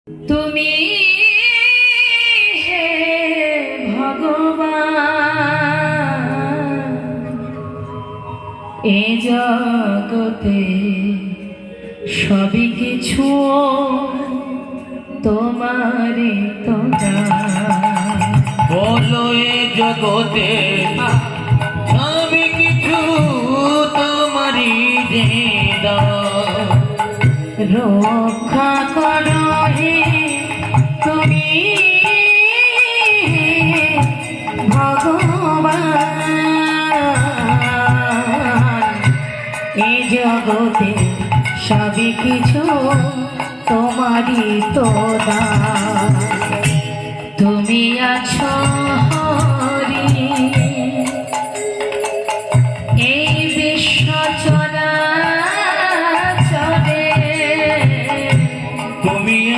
তুমি হে ভগবান এ জগতে সবই কিছু তোমারই তো বলো এ জগতে সবই কিছু তোমারই দান। রক্ষা করো হে তুমি ভগবান এ জগতে সবই কিছু তোমারই তো দান। তুমি আছো